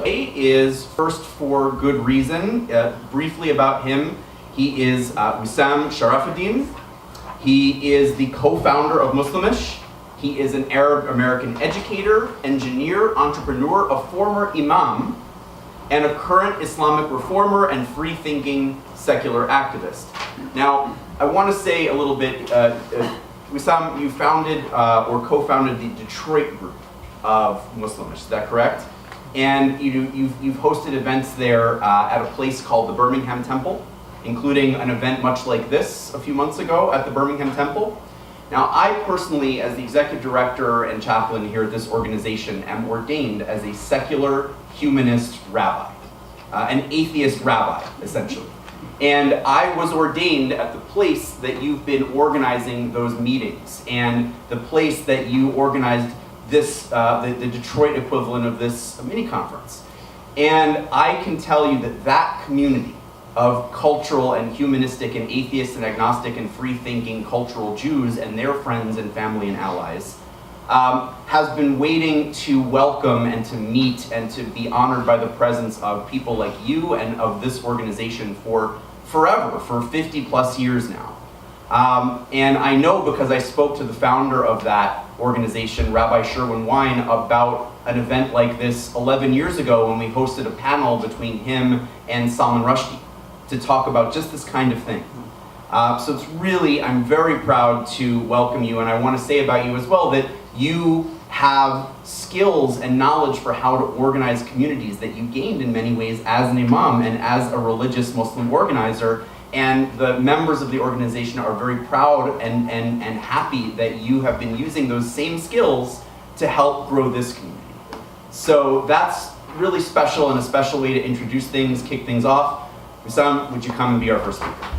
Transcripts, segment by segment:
He is first for good reason. Briefly about him, he is Wissam Charafeddine. He is the co-founder of Muslimish. He is an Arab American educator, engineer, entrepreneur, a former imam, and a current Islamic reformer and free-thinking secular activist. Now, I want to say a little bit, Wissam, you founded or co-founded the Detroit group of Muslimish, is that correct? And you've hosted events there at a place called the Birmingham Temple, including an event much like this a few months ago at the Birmingham Temple. Now, I personally, as the executive director and chaplain here at this organization, am ordained as a secular humanist rabbi, an atheist rabbi, essentially. And I was ordained at the place that you've been organizing those meetings, and the place that you organized this, the Detroit equivalent of this mini conference. And I can tell you that that community of cultural and humanistic and atheist and agnostic and free-thinking cultural Jews and their friends and family and allies has been waiting to welcome and to meet and to be honored by the presence of people like you and of this organization for forever, for 50 plus years now. And I know because I spoke to the founder of that organization, Rabbi Sherwin Wine, about an event like this 11 years ago when we hosted a panel between him and Salman Rushdie to talk about just this kind of thing. So it's really, I'm very proud to welcome you, and I want to say about you as well that you have skills and knowledge for how to organize communities that you gained in many ways as an imam and as a religious Muslim organizer, and the members of the organization are very proud and happy that you have been using those same skills to help grow this community. So that's really special and a special way to introduce things, kick things off. Wissam, would you come and be our first speaker?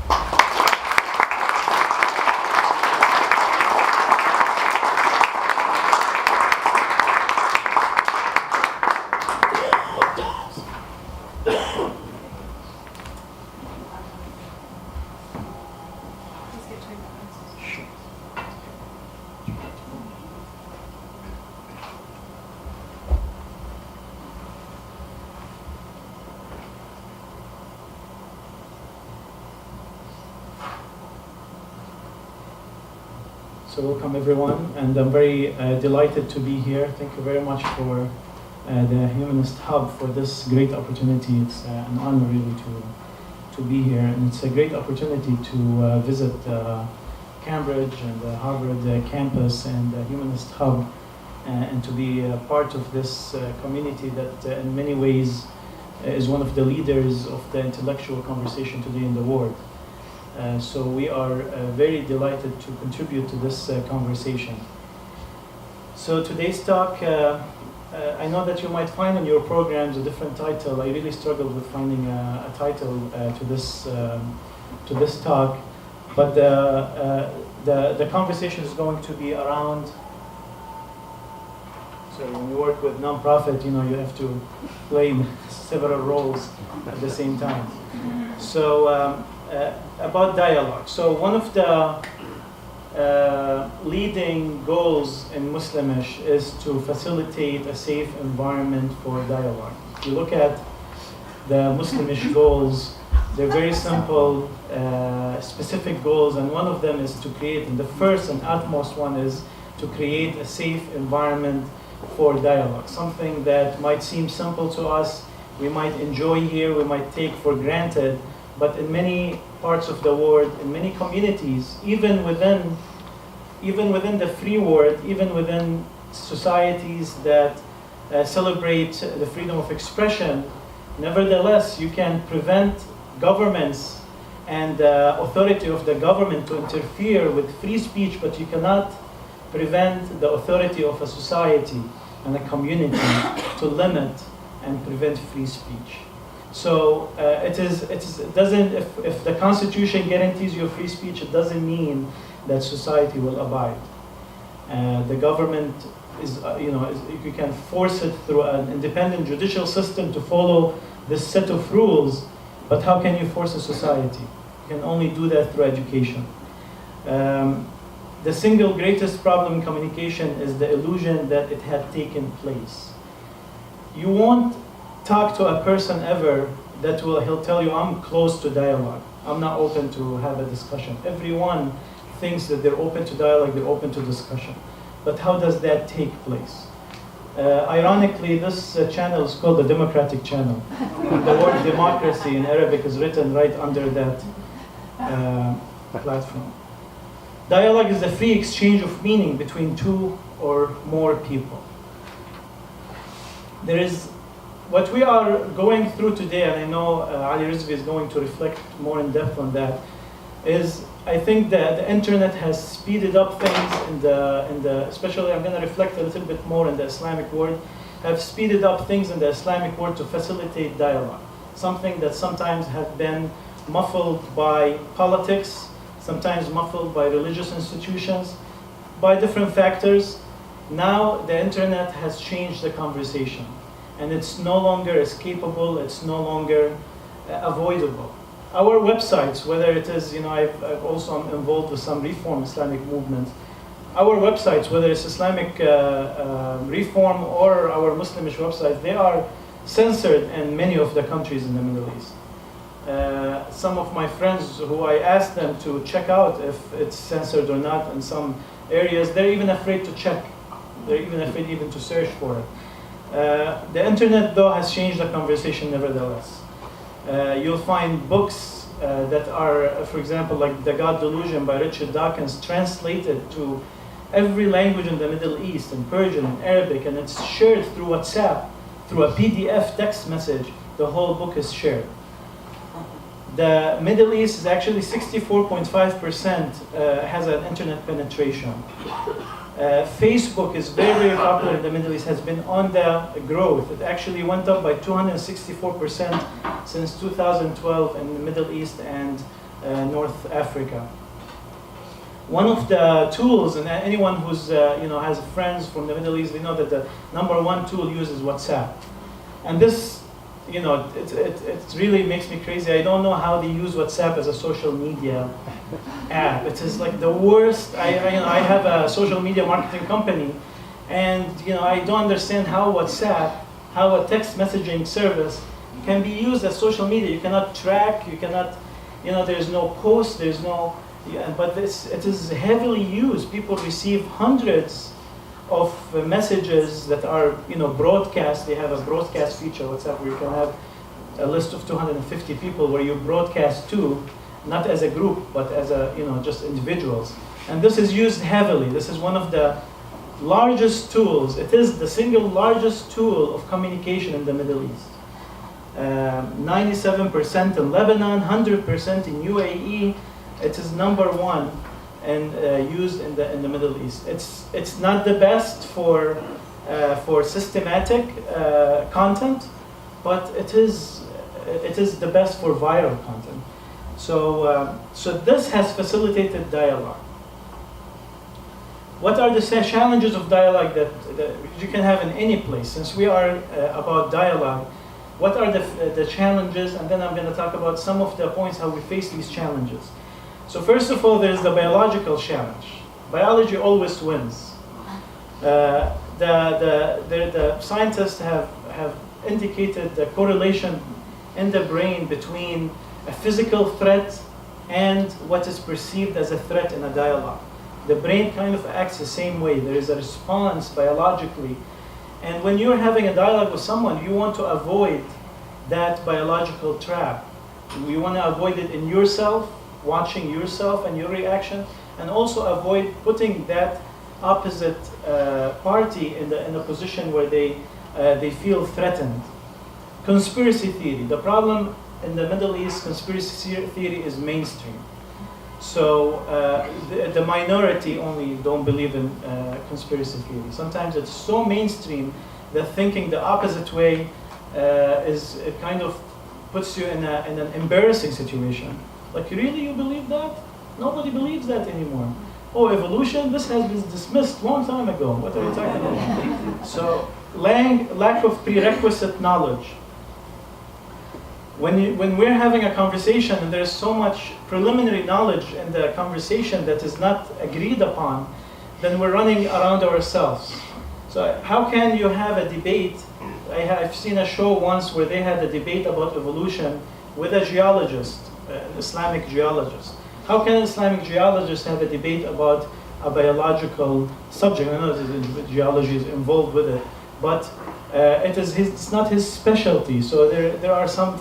So welcome everyone, and I'm very delighted to be here. Thank you very much for the Humanist Hub for this great opportunity. It's an honor really to be here, and it's a great opportunity to visit Cambridge and the Harvard campus and the Humanist Hub, and to be a part of this community that in many ways is one of the leaders of the intellectual conversation today in the world. So we are very delighted to contribute to this conversation. So today's talk, I know that you might find on your programs a different title. I really struggled with finding a title to this talk, but the conversation is going to be around. So when you work with nonprofit, you have to play several roles at the same time. So. About dialogue. So one of the leading goals in Muslimish is to facilitate a safe environment for dialogue. If you look at the Muslimish goals, they're very simple, specific goals, and one of them is to create, and the first and utmost one is to create a safe environment for dialogue. Something that might seem simple to us, we might enjoy here, we might take for granted, but in many parts of the world, in many communities, even within the free world, even within societies that celebrate the freedom of expression, nevertheless, you can prevent governments and the authority of the government to interfere with free speech, but you cannot prevent the authority of a society and a community to limit and prevent free speech. So it doesn't. If the Constitution guarantees you free speech, it doesn't mean that society will abide. The government is, you can force it through an independent judicial system to follow this set of rules, but how can you force a society? You can only do that through education. The single greatest problem in communication is the illusion that it had taken place. You won't talk to a person ever that he'll tell you, I'm closed to dialogue. I'm not open to have a discussion. Everyone thinks that they're open to dialogue, they're open to discussion. But how does that take place? Ironically, this channel is called the Democratic Channel. The word democracy in Arabic is written right under that platform. Dialogue is the free exchange of meaning between two or more people. There is what we are going through today, and I know Ali Rizvi is going to reflect more in depth on that, is I think that the internet has speeded up things in the especially I'm going to reflect a little bit more in the Islamic world, have speeded up things in the Islamic world to facilitate dialogue. Something that sometimes have been muffled by politics, sometimes muffled by religious institutions, by different factors. Now the internet has changed the conversation, and it's no longer escapable, it's no longer avoidable. Our websites, whether it is, I've also am involved with some reform Islamic movements. Our websites, whether it's Islamic reform or our Muslimish websites, they are censored in many of the countries in the Middle East. Some of my friends who I asked them to check out if it's censored or not in some areas, they're even afraid to check. They're even afraid even to search for it. The internet, though, has changed the conversation nevertheless. You'll find books that are, for example, like The God Delusion by Richard Dawkins, translated to every language in the Middle East, in Persian, in Arabic, and it's shared through WhatsApp, through a PDF text message. The whole book is shared. The Middle East is actually 64.5% has an internet penetration. Facebook is very, very popular in the Middle East, has been on the growth. It actually went up by 264% since 2012 in the Middle East and North Africa. One of the tools, and anyone who's has friends from the Middle East, they know that the number one tool used is WhatsApp. And this, it really makes me crazy. I don't know how they use WhatsApp as a social media app. It is like the worst. I have a social media marketing company, and I don't understand how WhatsApp, how a text messaging service can be used as social media. You cannot track. You cannot, there's no post. There's no. But it is heavily used. People receive hundreds of messages that are broadcast. They have a broadcast feature, WhatsApp, where you can have a list of 250 people where you broadcast to, not as a group, but as just individuals. And this is used heavily. This is one of the largest tools. It is the single largest tool of communication in the Middle East. 97% in Lebanon, 100% in UAE. It is number one and used in the Middle East. It's not the best for systematic content, but it is the best for viral content. So this has facilitated dialogue. What are the challenges of dialogue that you can have in any place? Since we are about dialogue, what are the challenges? And then I'm going to talk about some of the points how we face these challenges. So first of all, there's the biological challenge. Biology always wins. The scientists have indicated the correlation in the brain between a physical threat and what is perceived as a threat in a dialogue. The brain kind of acts the same way. There is a response biologically. And when you're having a dialogue with someone, you want to avoid that biological trap. You want to avoid it in yourself, watching yourself and your reaction, and also avoid putting that opposite party in a position where they feel threatened. Conspiracy theory. The problem in the Middle East, conspiracy theory is mainstream. So the minority only don't believe in conspiracy theory. Sometimes it's so mainstream that thinking the opposite way it kind of puts you in an embarrassing situation. Like, really, you believe that? Nobody believes that anymore. Oh, evolution? This has been dismissed long time ago. What are you talking about? So, lack of prerequisite knowledge. When we're having a conversation and there's so much preliminary knowledge in the conversation that is not agreed upon, then we're running around ourselves. So how can you have a debate I've seen a show once where they had a debate about evolution with a geologist, an Islamic geologist. How can an Islamic geologist have a debate about a biological subject? I know that geology is involved with it, but it's not his specialty. So there are some,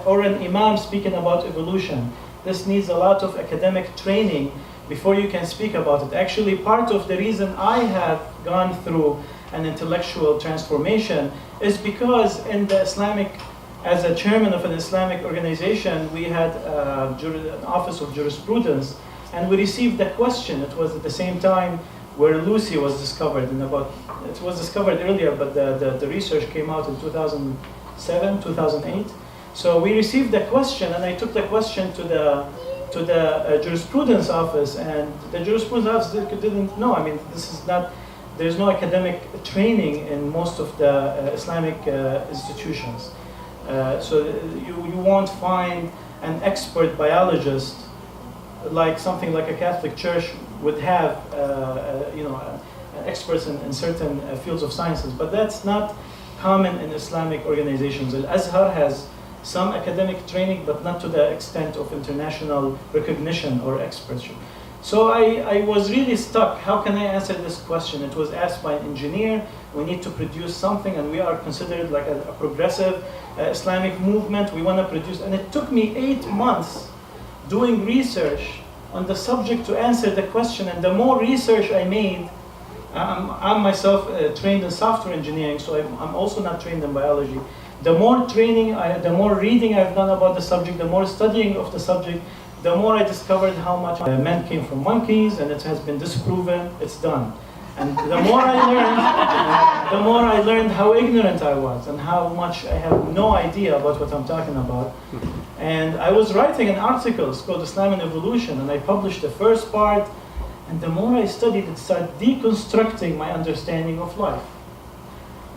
or an imam speaking about evolution. This needs a lot of academic training before you can speak about it. Actually, part of the reason I have gone through an intellectual transformation is because in the Islamic, as a chairman of an Islamic organization, we had an office of jurisprudence, and we received a question. It was at the same time where Lucy was discovered, it was discovered earlier, but the research came out in 2007, 2008. So we received the question, and I took the question to the jurisprudence office, and the jurisprudence office didn't know. I mean, this is not, there's no academic training in most of the Islamic institutions. So you won't find an expert biologist like something like a Catholic church would have, experts in certain fields of sciences, but that's not common in Islamic organizations. Al-Azhar has some academic training, but not to the extent of international recognition or expertship. So I was really stuck. How can I answer this question? It was asked by an engineer. We need to produce something, and we are considered like a progressive Islamic movement. We want to produce, and it took me 8 months doing research on the subject to answer the question. And the more research I made, I'm myself trained in software engineering, so I'm also not trained in biology. The more training, the more reading I've done about the subject, the more studying of the subject, the more I discovered how much men came from monkeys, and it has been disproven, it's done. And the more I learned how ignorant I was and how much I have no idea about what I'm talking about. And I was writing an article, it's called Islam and Evolution, and I published the first part, and the more I studied, it started deconstructing my understanding of life.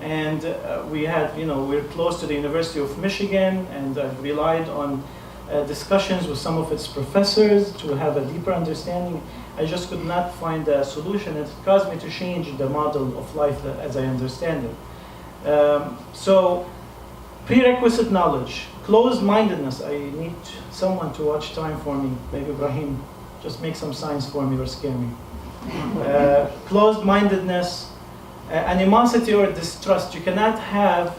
And we're close to the University of Michigan, and I relied on discussions with some of its professors to have a deeper understanding. I just could not find a solution. It caused me to change the model of life as I understand it. So, prerequisite knowledge, closed-mindedness. I need someone to watch time for me. Maybe Ibrahim, just make some signs for me or scare me. Closed-mindedness, animosity or distrust. You cannot have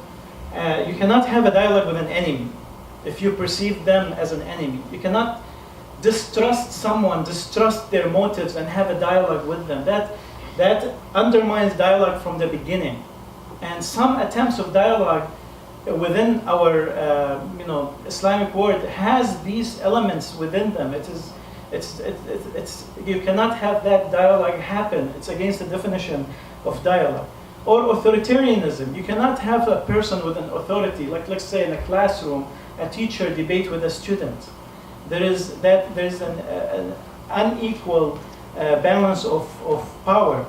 a dialogue with an enemy if you perceive them as an enemy. You cannot distrust someone, distrust their motives, and have a dialogue with them. That undermines dialogue from the beginning. And some attempts of dialogue within our Islamic world has these elements within them. You cannot have that dialogue happen. It's against the definition of dialogue. Or authoritarianism. You cannot have a person with an authority, like let's say in a classroom, a teacher debate with a student. There is an unequal balance of power.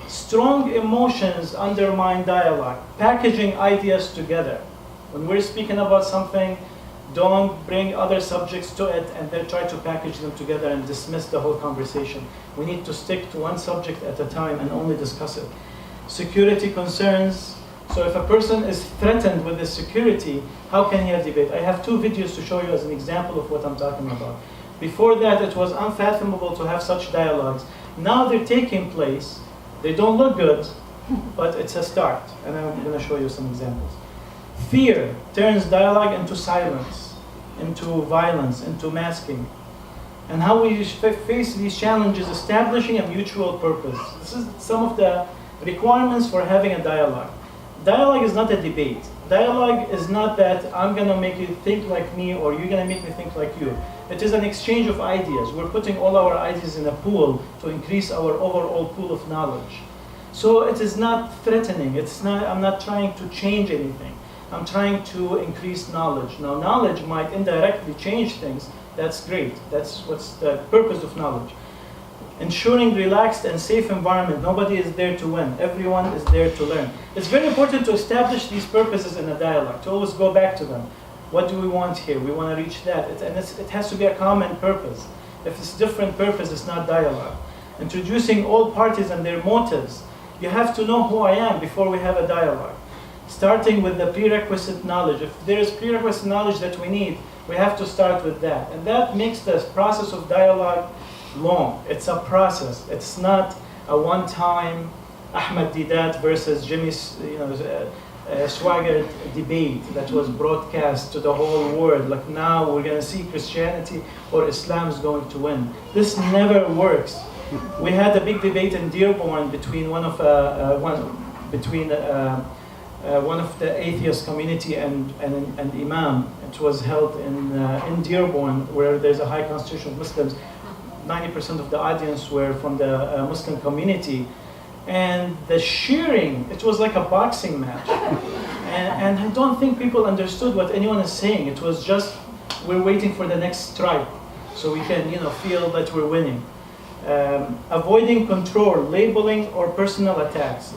Strong emotions undermine dialogue. Packaging ideas together. When we're speaking about something, don't bring other subjects to it and then try to package them together and dismiss the whole conversation. We need to stick to one subject at a time and only discuss it. Security concerns. So if a person is threatened with his security, how can he have debate? I have 2 videos to show you as an example of what I'm talking about. Before that, it was unfathomable to have such dialogues. Now they're taking place. They don't look good, but it's a start. And I'm going to show you some examples. Fear turns dialogue into silence, into violence, into masking. And how we face these challenges, establishing a mutual purpose. This is some of the requirements for having a dialogue. Dialogue is not a debate. Dialogue is not that I'm going to make you think like me or you're going to make me think like you. It is an exchange of ideas. We're putting all our ideas in a pool to increase our overall pool of knowledge. So it is not threatening. I'm not trying to change anything. I'm trying to increase knowledge. Now, knowledge might indirectly change things. That's great. That's what's the purpose of knowledge. Ensuring relaxed and safe environment. Nobody is there to win. Everyone is there to learn. It's very important to establish these purposes in a dialogue, to always go back to them. What do we want here? We want to reach that. It has to be a common purpose. If it's different purpose, it's not dialogue. Introducing all parties and their motives. You have to know who I am before we have a dialogue. starting with the prerequisite knowledge. If there is prerequisite knowledge that we need, we have to start with that. And that makes the process of dialogue long. It's a process. It's not a one-time Ahmad Didat versus Jimmy Swaggart debate that was broadcast to the whole world. Like now we're going to see Christianity or Islam is going to win. This never works. We had a big debate in Dearborn between one of the atheist community and Imam. It was held in Dearborn, where there's a high concentration of Muslims. 90% of the audience were from the Muslim community. And the cheering, it was like a boxing match. And I don't think people understood what anyone is saying. It was just, we're waiting for the next strike so we can feel that we're winning. Avoiding control, labeling, or personal attacks.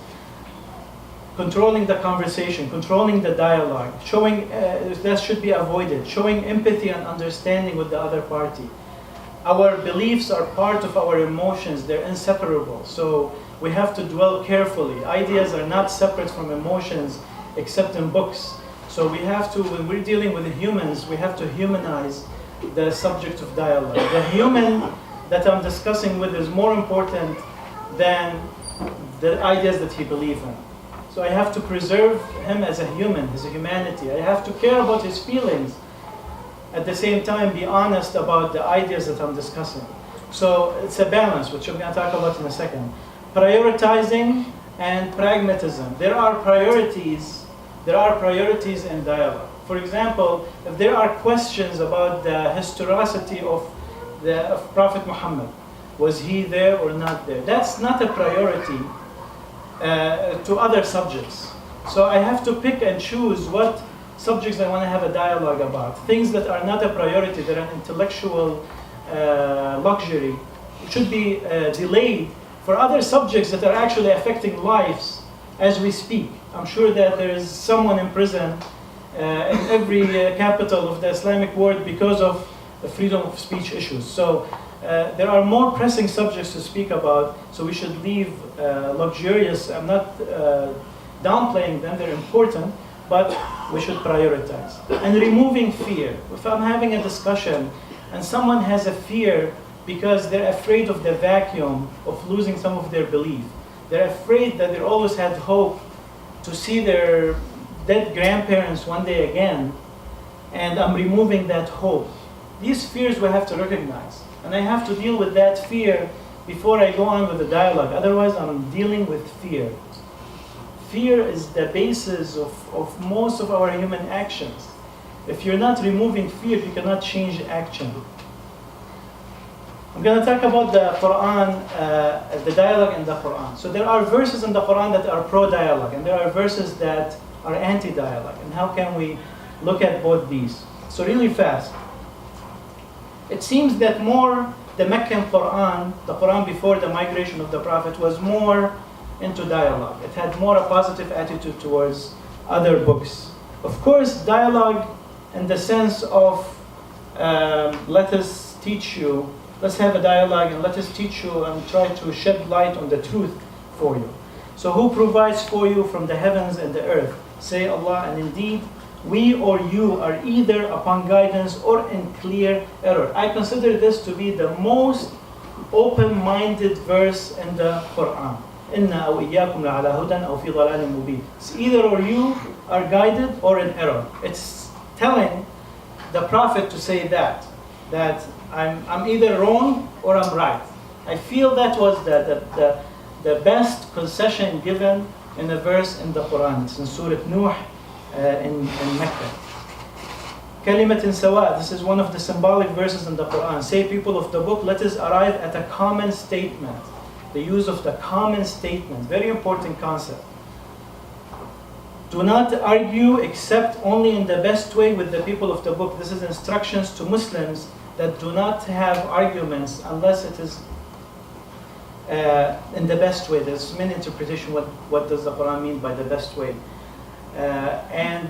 Controlling the conversation, controlling the dialogue, showing that should be avoided, showing empathy and understanding with the other party. Our beliefs are part of our emotions, they're inseparable, so we have to dwell carefully. Ideas are not separate from emotions except in books. So we have to, when we're dealing with humans, we have to humanize the subject of dialogue. The human that I'm discussing with is more important than the ideas that he believes in. So I have to preserve him as a human, his humanity. I have to care about his feelings. At the same time, be honest about the ideas that I'm discussing. So it's a balance, which I'm going to talk about in a second. Prioritizing and pragmatism. There are priorities in dialogue. For example, if there are questions about the historicity of Prophet Muhammad, was he there or not there? That's not a priority to other subjects. So I have to pick and choose what subjects I want to have a dialogue about. Things that are not a priority, that are an intellectual luxury, should be delayed for other subjects that are actually affecting lives as we speak. I'm sure that there is someone in prison in every capital of the Islamic world because of the freedom of speech issues. So there are more pressing subjects to speak about, so we should leave luxurious. I'm not downplaying them, they're important, but we should prioritize. And removing fear. If I'm having a discussion and someone has a fear because they're afraid of the vacuum of losing some of their belief, they're afraid that they always had hope to see their dead grandparents one day again, and I'm removing that hope. These fears we have to recognize, and I have to deal with that fear before I go on with the dialogue. Otherwise, I'm dealing with fear. Fear is the basis of most of our human actions. If you're not removing fear, you cannot change action. I'm going to talk about the Quran, the dialogue in the Quran. So there are verses in the Quran that are pro-dialogue, and there are verses that are anti-dialogue. And how can we look at both these? So really fast. It seems that more the Meccan Quran, the Quran before the migration of the Prophet, was more into dialogue. It had more a positive attitude towards other books. Of course, dialogue in the sense of let us teach you, let's have a dialogue and let us teach you and try to shed light on the truth for you. So who provides for you from the heavens and the earth? Say Allah, and indeed we or you are either upon guidance or in clear error. I consider this to be the most open-minded verse in the Quran. Inna aw iyyakum la'ala hudan aw fi dhalalin mubin. It's either or you are guided or in error. It's telling the Prophet to say that I'm either wrong or I'm right. I feel that was the best concession given in a verse in the Quran. It's in Surah Nuh in Mecca. Kalimatin sawa, this is one of the symbolic verses in the Quran. Say, people of the book, let us arrive at a common statement. The use of the common statement, very important concept. Do not argue except only in the best way with the people of the book. This is instructions to Muslims that do not have arguments unless it is in the best way. There's many interpretations. What does the Quran mean by the best way? And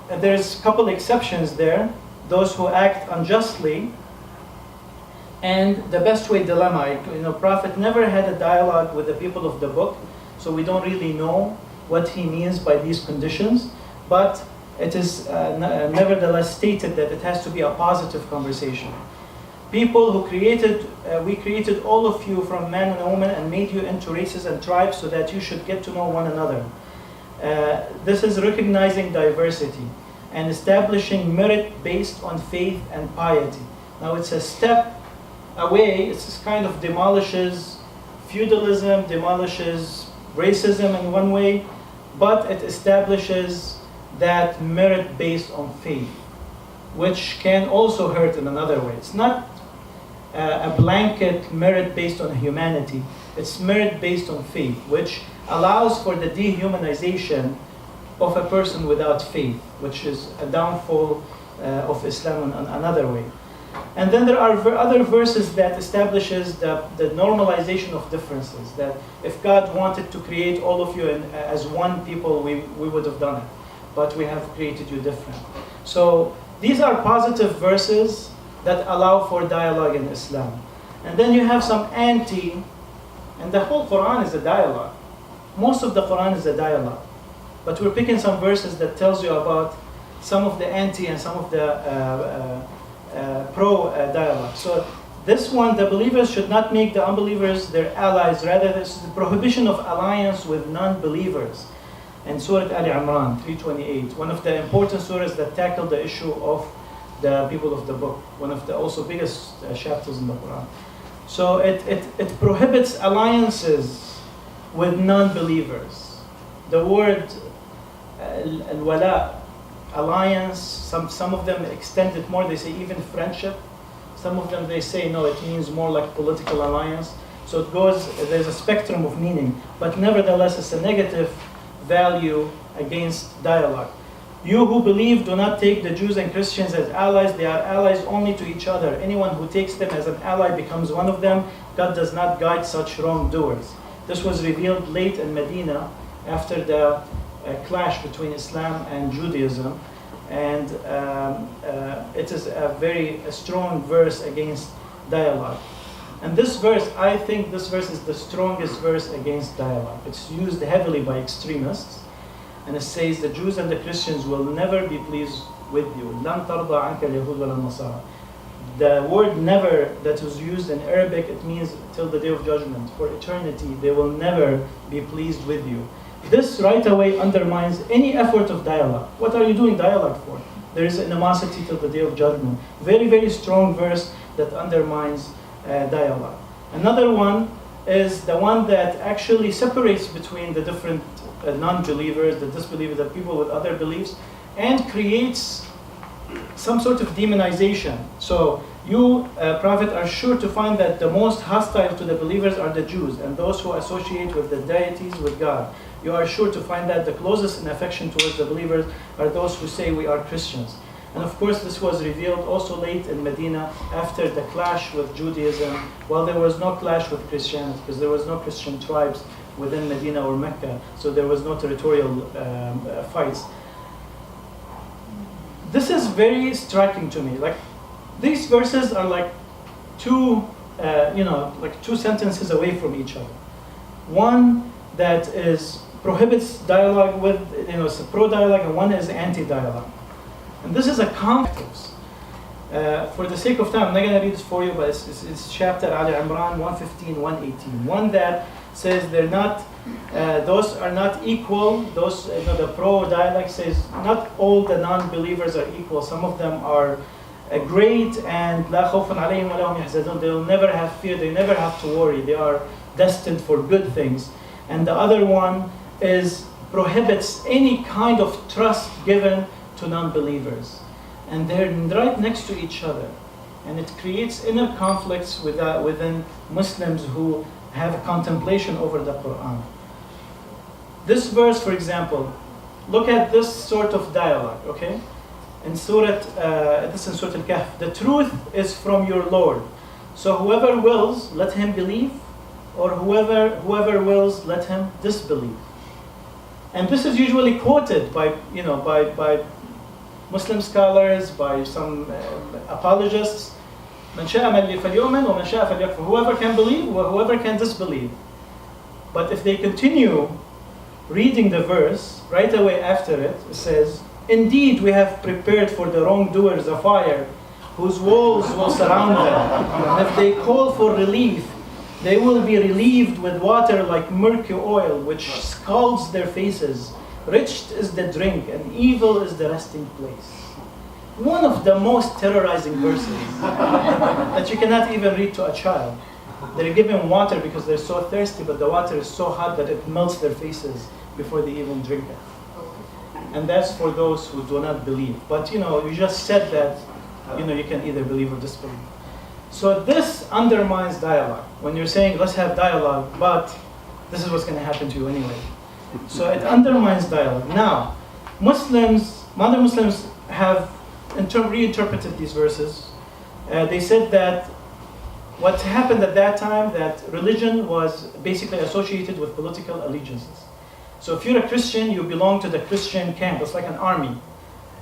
there's a couple exceptions there. Those who act unjustly, and the best way dilemma. Prophet never had a dialogue with the people of the book, so we don't really know what he means by these conditions, but it is nevertheless stated that it has to be a positive conversation. People who we created all of you from man and woman and made you into races and tribes so that you should get to know one another. This is recognizing diversity and establishing merit based on faith and piety. Now it's a step away, it kind of demolishes feudalism, demolishes racism in one way, but it establishes that merit based on faith, which can also hurt in another way. It's not a blanket merit based on humanity, it's merit based on faith, which allows for the dehumanization of a person without faith, which is a downfall of Islam in another way. And then there are other verses that establishes the normalization of differences, that if God wanted to create all of you as one people, we would have done it. But we have created you different. So these are positive verses that allow for dialogue in Islam. And then you have some anti, and the whole Quran is a dialogue. Most of the Quran is a dialogue. But we're picking some verses that tells you about some of the anti and some of the pro-dialogue. So this one, the believers should not make the unbelievers their allies. Rather, this is the prohibition of alliance with non-believers. In Surah Al-Imran 328, one of the important surahs that tackle the issue of the people of the book, one of the also biggest chapters in the Quran. So it prohibits alliances with non-believers. The word al-wala, alliance, some of them extend it more, they say even friendship. Some of them they say no, it means more like political alliance. So it goes, there's a spectrum of meaning, but nevertheless it's a negative value against dialogue. You who believe, do not take the Jews and Christians as allies. They are allies only to each other. Anyone who takes them as an ally becomes one of them. God does not guide such wrongdoers. This was revealed late in Medina after the clash between Islam and Judaism. And it is a very strong verse against dialogue. And this verse, I think this verse is the strongest verse against dialogue. It's used heavily by extremists. And it says the Jews and the Christians will never be pleased with you. لَن تَرْضَى عَنْكَ الْيَهُودُ وَلَا النَّصَارَى. The word never that was used in Arabic, it means till the day of judgment. For eternity, they will never be pleased with you. This right away undermines any effort of dialogue. What are you doing dialogue for? There is animosity till the day of judgment. Very, very strong verse that undermines dialogue. Another one is the one that actually separates between the different non-believers, the disbelievers, the people with other beliefs, and creates some sort of demonization. So you, Prophet, are sure to find that the most hostile to the believers are the Jews and those who associate with the deities with God. You are sure to find that the closest in affection towards the believers are those who say we are Christians. And of course this was revealed also late in Medina after the clash with Judaism. Well, there was no clash with Christianity because there was no Christian tribes within Medina or Mecca, so there was no territorial fights. This is very striking to me. Like, these verses are like two sentences away from each other. One that prohibits dialogue with, it's a pro-dialogue, and one is anti-dialogue. And this is a complex. For the sake of time, I'm not going to read this for you, but it's chapter Al-Imran 115, 118. One that says they're not, those are not equal. Those, the pro-dialogue says not all the non-believers are equal. Some of them are great and لا خوف عليهم ولا هم يحزنون. They'll never have fear. They never have to worry. They are destined for good things. And the other one prohibits any kind of trust given to non-believers. And they're right next to each other. And it creates inner conflicts within Muslims who have a contemplation over the Quran. This verse, for example, look at this sort of dialogue, okay? In Surah Al-Kahf, the truth is from your Lord. So whoever wills, let him believe, or whoever wills, let him disbelieve. And this is usually quoted by Muslim scholars, by some apologists. من شاء فليؤمن ومن شاء فليكفر. Whoever can believe or whoever can disbelieve. But if they continue reading the verse, right away after it, it says, "Indeed, we have prepared for the wrongdoers a fire whose walls will surround them. And if they call for relief, they will be relieved with water like murky oil, which scalds their faces. Rich is the drink, and evil is the resting place." One of the most terrorizing verses that you cannot even read to a child. They're given water because they're so thirsty, but the water is so hot that it melts their faces before they even drink it. And that's for those who do not believe. But you just said that, you can either believe or disbelieve. So this undermines dialogue. When you're saying, let's have dialogue, but this is what's going to happen to you anyway. So it undermines dialogue. Now, modern Muslims have reinterpreted these verses. They said that what happened at that time, that religion was basically associated with political allegiances. So if you're a Christian, you belong to the Christian camp. It's like an army.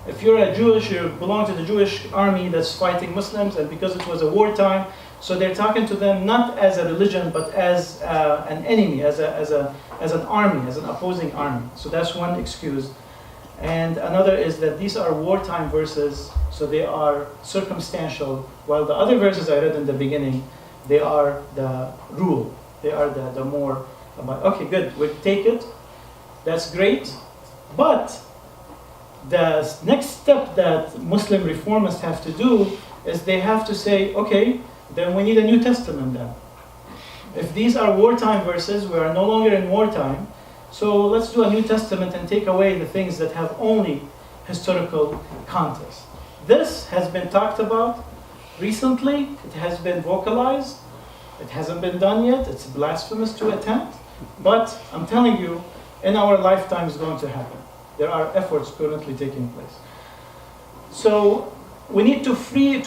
If you're a Jewish, you belong to the Jewish army that's fighting Muslims, and because it was a wartime, so they're talking to them not as a religion, but as an enemy, as an army, as an opposing army. So that's one excuse. And another is that these are wartime verses, so they are circumstantial, while the other verses I read in the beginning, they are the rule. They are the more, okay, good, we'll take it. That's great. But the next step that Muslim reformists have to do is they have to say, okay, then we need a New Testament then. If these are wartime verses, we are no longer in wartime, so let's do a New Testament and take away the things that have only historical context. This has been talked about recently. It has been vocalized. It hasn't been done yet. It's blasphemous to attempt. But I'm telling you, in our lifetime it's going to happen. There are efforts currently taking place. So we need to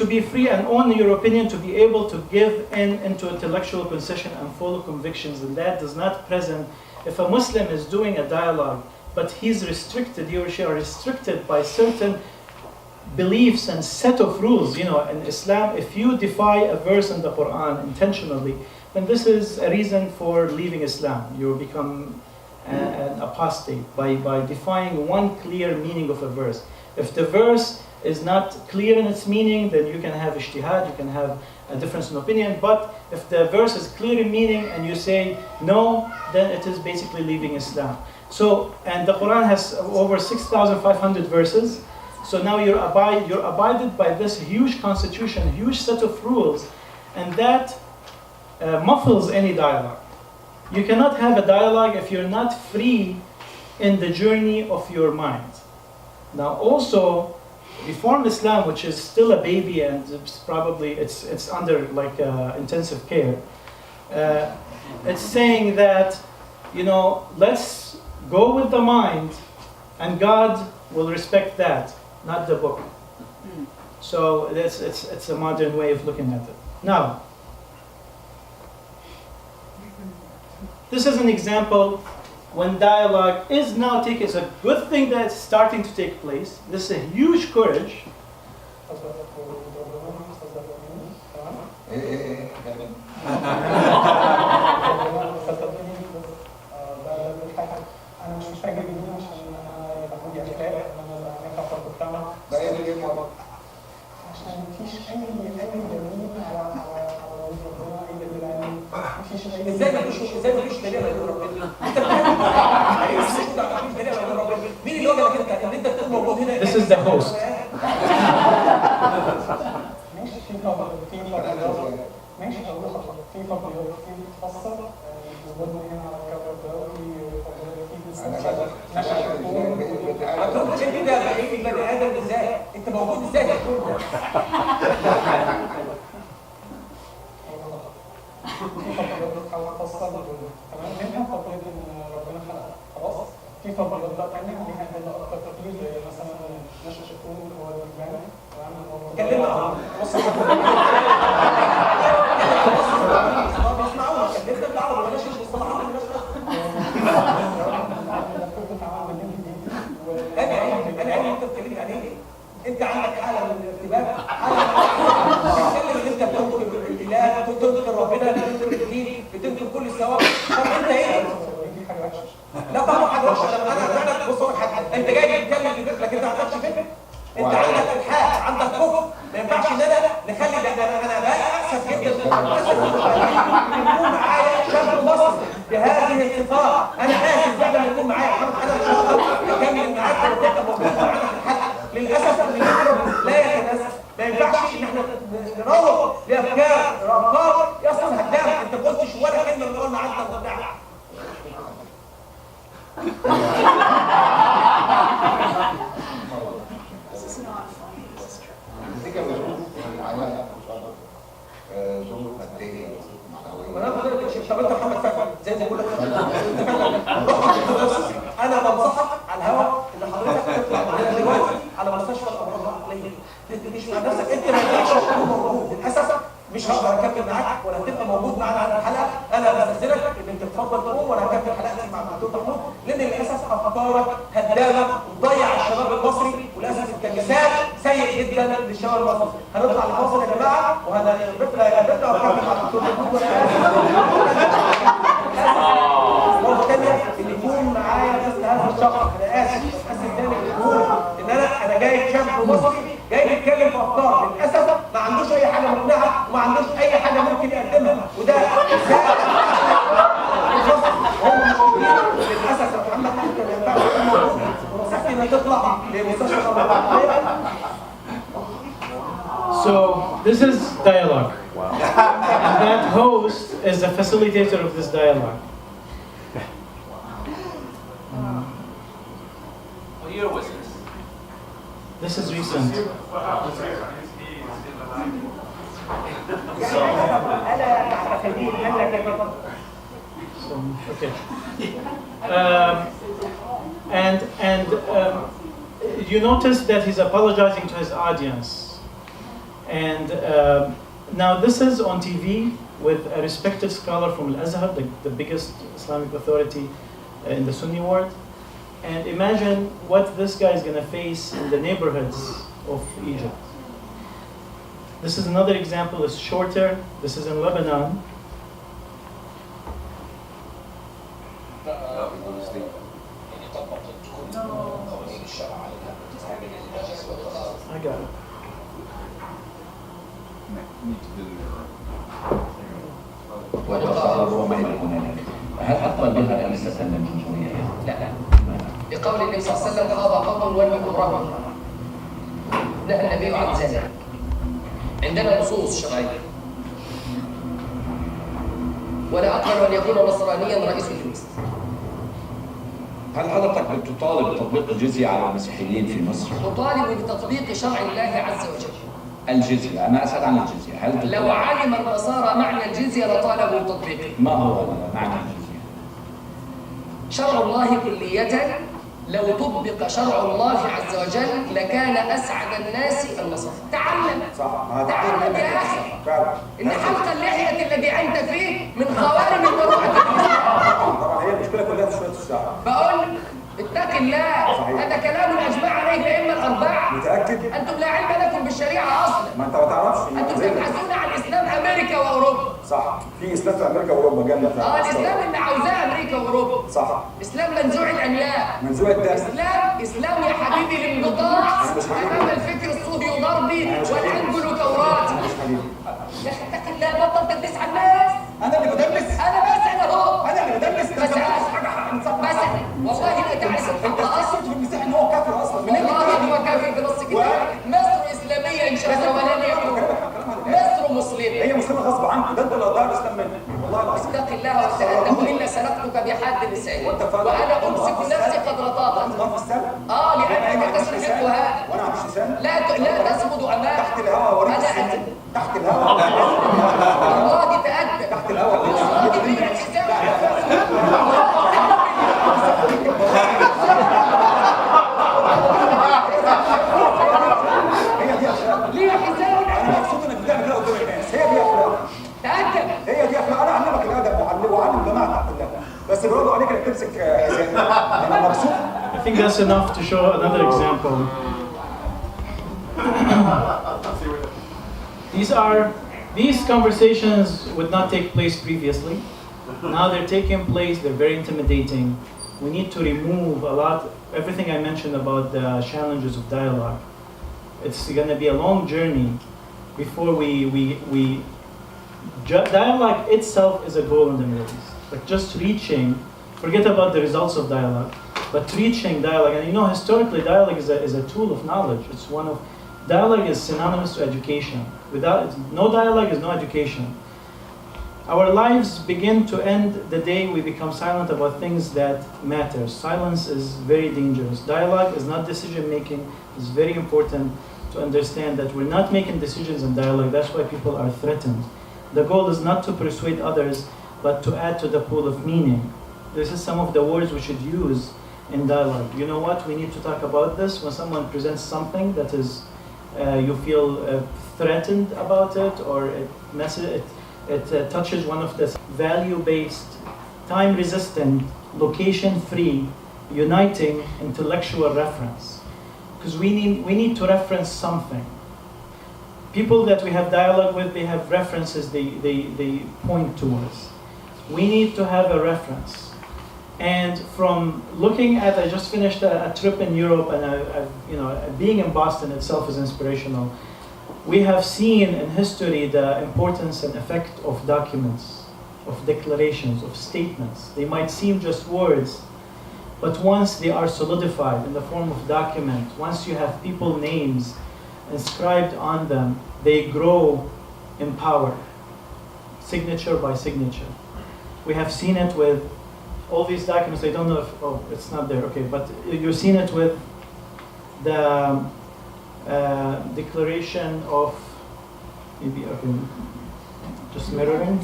be free and own your opinion, to be able to give into intellectual concession and follow convictions, and that does not present. If a Muslim is doing a dialogue, but he's restricted, he or she are restricted by certain beliefs and set of rules. In Islam, if you defy a verse in the Quran intentionally, then this is a reason for leaving Islam. You become an apostate by defying one clear meaning of a verse. If the verse is not clear in its meaning, then you can have ijtihad, you can have a difference in opinion. But if the verse is clear in meaning and you say no, then it is basically leaving Islam. So, and the Quran has over 6,500 verses. So now you're abided by this huge constitution, huge set of rules, and that muffles any dialogue. You cannot have a dialogue if you're not free in the journey of your mind. Now also, Reform Islam, which is still a baby and it's under intensive care, it's saying that let's go with the mind, and God will respect that, not the book. So it's a modern way of looking at it. Now, this is an example when dialogue is now taking. It's a good thing that it's starting to take place. This is a huge courage. ازاي مفيش دليل على ربنا؟ انت مين اللي وجدك ان انت تكون موجود هنا؟ This is the host. انت موجود ازاي يا دكتور؟ في فضل بقى تاني عليها هذا اكتر تقليد مثلا نشر الشكون هو الجامع اتكلمنا عن بص اسمعوا اتكلمنا بالعربي ولا شيء مصطلحات انا انت بتتكلم عن ايه؟ انت عندك حاله من الارتباك، بتتكلم ان انت بتنكر الاله، بتنكر ربنا، بتنكر الدين، بتنكر كل الثوابت. طب انت ايه؟ لا طبعا واحد يقول انا فعلا بص انت جاي تتكلم لكن انت ما عندكش فكره. انت عندك الحاد، عندك كفر، ما ينفعش ان انا نخلي ده. انا بقى اسف جدا يكون معايا شاب مصري بهذه الصفات. انا اسف بعد ما يكون معايا انا ان شاء الله اكمل معاك وتبقى موجود معانا في الحلقه. للاسف الفكر لا يتناسب. ما ينفعش ان احنا نروح لافكار افكار اصلا هتلاقي انت ما قلتش ولا كلمه من قلنا عنك وبتاع. طب انت محمد فهمي زي ما بقول لك انا بنصحك على الهواء ان حضرتك تطلع معانا دلوقتي على مستشفى الامراض العقليه تديش مع نفسك. انت ما ينفعش تكون موجود للاسف. مش هقدر اكمل معاك ولا هتبقى موجود معانا على الحلقه. انا بستاذنك ان انت تفضل تقوم وانا هكمل حلقتي مع الدكتور محمود لان للاسف افكارك هدامه وتضيع الشباب المصري وللاسف كمثال سيء جدا للشباب المصري. هنطلع لفاصل يا جماعه وهنرفع واكمل مع الدكتور محمود. مرة تانية اللي يكون معايا مثل هذا الشخص انا اسف تاني يقول ان انا جاي شاب مصري جاي يتكلم في افكار للاسف ما عندوش اي حاجه مقنعه وما عندوش اي حاجه ممكن يقدمها وده هو مش للاسف يا محمد ممكن ما ينفعش يكون موجود ونصيحتي انك تطلع لمستشفى الامراض. So this is dialogue. And that host is the facilitator of this dialogue. What year was this? This is recent. So, okay. And you notice that he's apologizing to his audience. And now this is on TV with a respected scholar from Al-Azhar, the biggest Islamic authority in the Sunni world. And imagine what this guy is going to face in the neighborhoods of Egypt. This is another example, it's shorter. This is in Lebanon. I got it. هل أقبل بها أن تسلم الجمهورية؟ لا. بقول النبي صلى الله عليه وسلم خاض قوم ولم يكرهوا. نهى النبي عن ذلك. عندنا نصوص شرعية. ولا أقبل أن يكون نصرانيا رئيس الجمهورية. هل حضرتك بتطالب بتطبيق الجزية على المسيحيين في مصر؟ أطالب بتطبيق شرع الله عز وجل. الجزية، أنا أسأل عن الجزية، هل لو علم النصارى معنى الجزية لطالبوا بتطبيقه. ما هو معنى الجزية؟ شرع الله كلية لو طبق شرع الله عز وجل لكان أسعد الناس النصارى. تعلم تعلم يا أخي إن حلق اللحية الذي أنت فيه من خوارم المروءة. طبعا هي المشكلة كلها في شوية الشعر. بقول اتق الله. هذا كلام أجمع عليه الأئمة الأربعة. متأكد؟ أنتم لا علم لكم بالشريعة أصلا. ما أنت ما تعرفش. أنتم تبحثون عن إسلام أمريكا وأوروبا. صح. في إسلام في أمريكا وأوروبا جنة. الإسلام اللي عاوزاه أمريكا وأوروبا. صح. إسلام منزوع الأنياب. منزوع الدم. إسلام يا حبيبي الانبطاح أمام الفكر الصهيوني والأنجلو توراة. يا أخي اتق الله بطل تدلس على الناس. أنا اللي بدلس. أنا بسأل أهو. أنا اللي بدلس. بسأل والله لا تعرف الحق أصلا. في المسيح إن هو كافر أصلا. والله هو كافر بنص كتاب. مصر إسلامية إن شاء الله ولن يكون. مصر مسلمة. هي مسلمة غصب عنك. ده أنت اللي ضاع الإسلام منك. والله العظيم. اتق الله وتأدب إلا سلكتك بحد لساني. وأنا أمسك نفسي قدر طاقتي. لأنك تستحقها. وأنا عم لسان. لا تسقط أمامك. تحت الهواء وريك السنة. تحت الهواء. والله تأدب. تحت الهواء. والله في اعتزال. ليه حساب؟ أنا مبسوط إنك بتعمل كده قدام الناس. هي دي أخلاق. تأدب. هي دي أخلاق. أنا أعلمك الأدب وأعلم جماعتك كلها. بس برضه عليك إنك تمسك حساب. أنا مبسوط. I think that's enough to show another example. These conversations would not take place previously. Now they're taking place, they're very intimidating. We need to remove everything I mentioned about the challenges of dialogue. It's going to be a long journey before dialogue itself is a goal in the Middle East. Like just reaching, forget about the results of dialogue, but reaching dialogue. And historically, dialogue is a tool of knowledge. Dialogue is synonymous to education. No dialogue is no education. Our lives begin to end the day we become silent about things that matter. Silence is very dangerous. Dialogue is not decision making. It's very important to understand that we're not making decisions in dialogue. That's why people are threatened. The goal is not to persuade others, but to add to the pool of meaning. This is some of the words we should use in dialogue. You know what? We need to talk about this. When someone presents something that is, you feel threatened about it, or it touches one of the value-based, time-resistant, location-free, uniting intellectual reference. Because we need to reference something. People that we have dialogue with, they have references they point towards. We need to have a reference. And from looking at, I just finished a trip in Europe, and being in Boston itself is inspirational. We have seen in history the importance and effect of documents, of declarations, of statements. They might seem just words, but once they are solidified in the form of document, once you have people names inscribed on them, they grow in power, signature by signature. We have seen it with all these documents. I don't know if, it's not there, okay, but you've seen it with the declaration of, maybe, okay, just mirroring.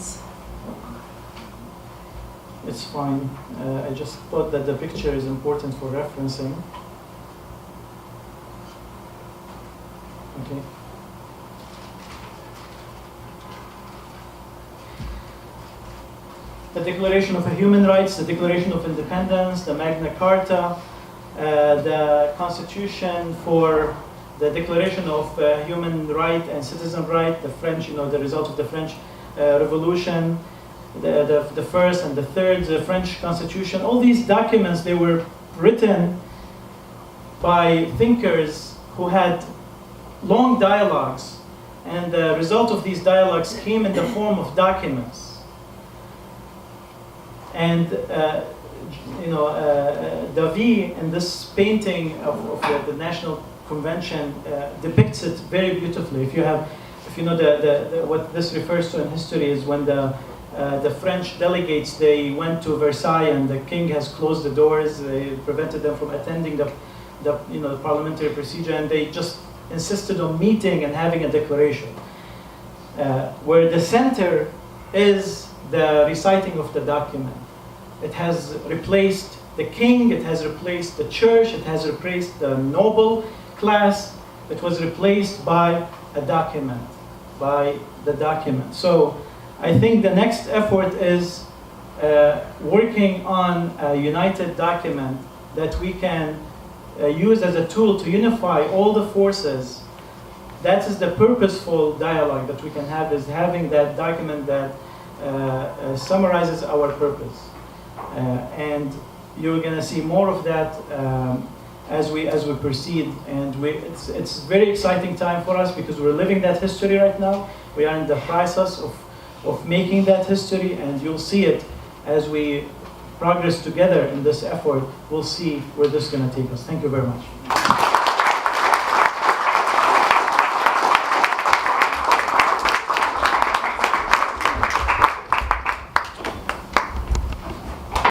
It's fine. I just thought that the picture is important for referencing. Okay. The Declaration of Human Rights, the Declaration of Independence, the Magna Carta, the Constitution for the Declaration of Human Right and Citizen Right, the French, the result of the French Revolution, the first and the third, the French Constitution. All these documents, they were written by thinkers who had long dialogues, and the result of these dialogues came in the form of documents. And Davi, in this painting of the National Convention, depicts it very beautifully. If you know what this refers to in history is when the French delegates, they went to Versailles and the king has closed the doors. They prevented them from attending the parliamentary procedure, and they just insisted on meeting and having a declaration, where the center is the reciting of the document. It has replaced the king, it has replaced the church, it has replaced the noble class. It was replaced by a document, by the document. So I think the next effort is working on a united document that we can use as a tool to unify all the forces. That is the purposeful dialogue that we can have, is having that document that summarizes our purpose. And you're going to see more of that as we proceed. And it's a very exciting time for us because we're living that history right now. We are in the process of making that history, and you'll see it as we progress together in this effort. We'll see where this is going to take us. Thank you very much.